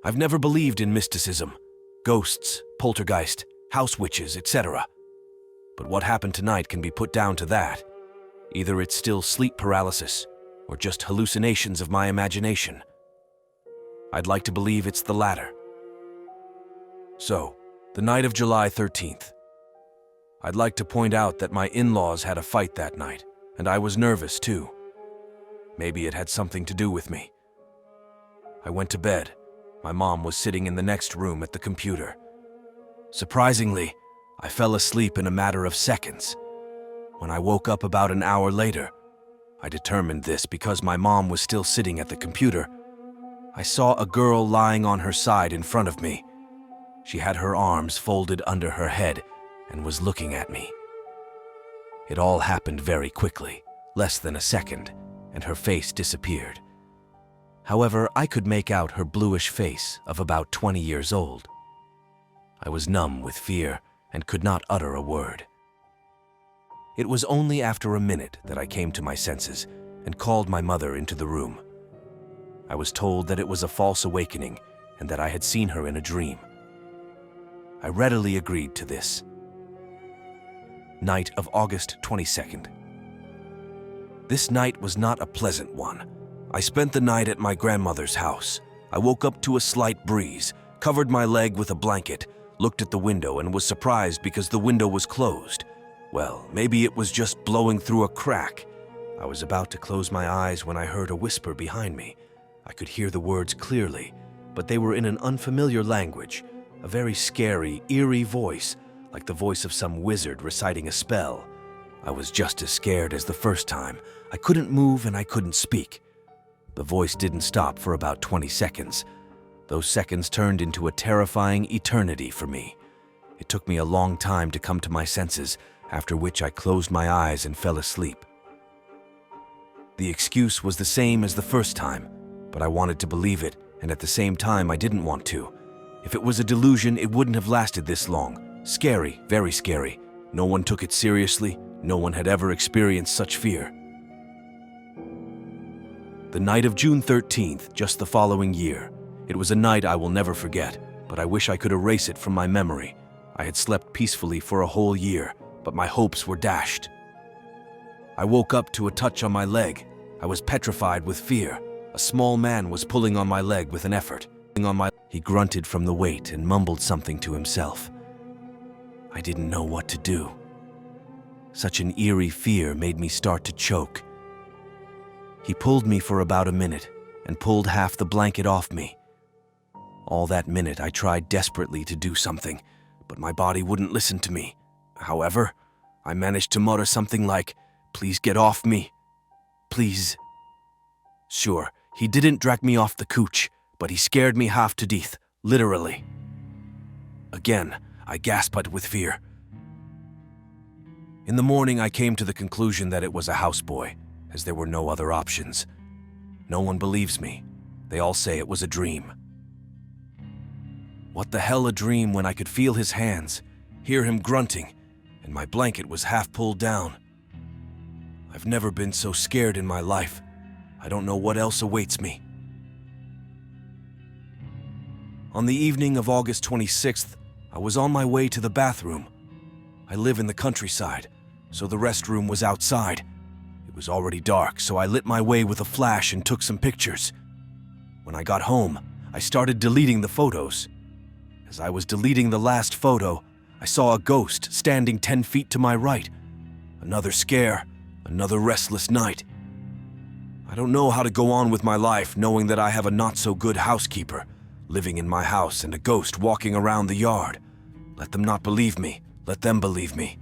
I've never believed in mysticism, ghosts, poltergeist, house witches, etc. But what happened tonight can be put down to that. Either it's still sleep paralysis, or just hallucinations of my imagination. I'd like to believe it's the latter. So, the night of July 13th. I'd like to point out that my in-laws had a fight that night, and I was nervous too. Maybe it had something to do with me. I went to bed. My mom was sitting in the next room at the computer. Surprisingly, I fell asleep in a matter of seconds. When I woke up about an hour later, I determined this because my mom was still sitting at the computer. I saw a girl lying on her side in front of me. She had her arms folded under her head and was looking at me. It all happened very quickly, less than a second, and her face disappeared. However, I could make out her bluish face of about 20 years old. I was numb with fear and could not utter a word. It was only after a minute that I came to my senses and called my mother into the room. I was told that it was a false awakening and that I had seen her in a dream. I readily agreed to this. Night of August 22nd. This night was not a pleasant one. I spent the night at my grandmother's house. I woke up to a slight breeze, covered my leg with a blanket, looked at the window and was surprised because the window was closed. Well, maybe it was just blowing through a crack. I was about to close my eyes when I heard a whisper behind me. I could hear the words clearly, but they were in an unfamiliar language, a very scary, eerie voice, like the voice of some wizard reciting a spell. I was just as scared as the first time. I couldn't move and I couldn't speak. The voice didn't stop for about 20 seconds. Those seconds turned into a terrifying eternity for me. It took me a long time to come to my senses, after which I closed my eyes and fell asleep. The excuse was the same as the first time, but I wanted to believe it, and at the same time I didn't want to. If it was a delusion, it wouldn't have lasted this long. Scary, very scary. No one took it seriously. No one had ever experienced such fear. The night of June 13th, just the following year. It was a night I will never forget, but I wish I could erase it from my memory. I had slept peacefully for a whole year, but my hopes were dashed. I woke up to a touch on my leg. I was petrified with fear. A small man was pulling on my leg with an effort. He grunted from the weight and mumbled something to himself. I didn't know what to do. Such an eerie fear made me start to choke. He pulled me for about a minute and pulled half the blanket off me. All that minute I tried desperately to do something, but my body wouldn't listen to me. However, I managed to mutter something like, "Please get off me. Please." Sure, he didn't drag me off the couch, but he scared me half to death, literally. Again, I gasped with fear. In the morning, I came to the conclusion that it was a houseboy, as there were no other options. No one believes me. They all say it was a dream. What the hell a dream when I could feel his hands, hear him grunting, and my blanket was half pulled down. I've never been so scared in my life. I don't know what else awaits me. On the evening of August 26th, I was on my way to the bathroom. I live in the countryside, so the restroom was outside. It was already dark, so I lit my way with a flash and took some pictures. When I got home, I started deleting the photos. As I was deleting the last photo, I saw a ghost standing 10 feet to my right. Another scare, another restless night. I don't know how to go on with my life knowing that I have a not-so-good housekeeper living in my house and a ghost walking around the yard. Let them not believe me. Let them believe me.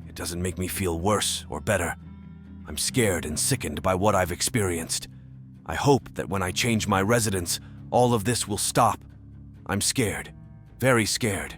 It doesn't make me feel worse or better. I'm scared and sickened by what I've experienced. I hope that when I change my residence, all of this will stop. I'm scared. Very scared.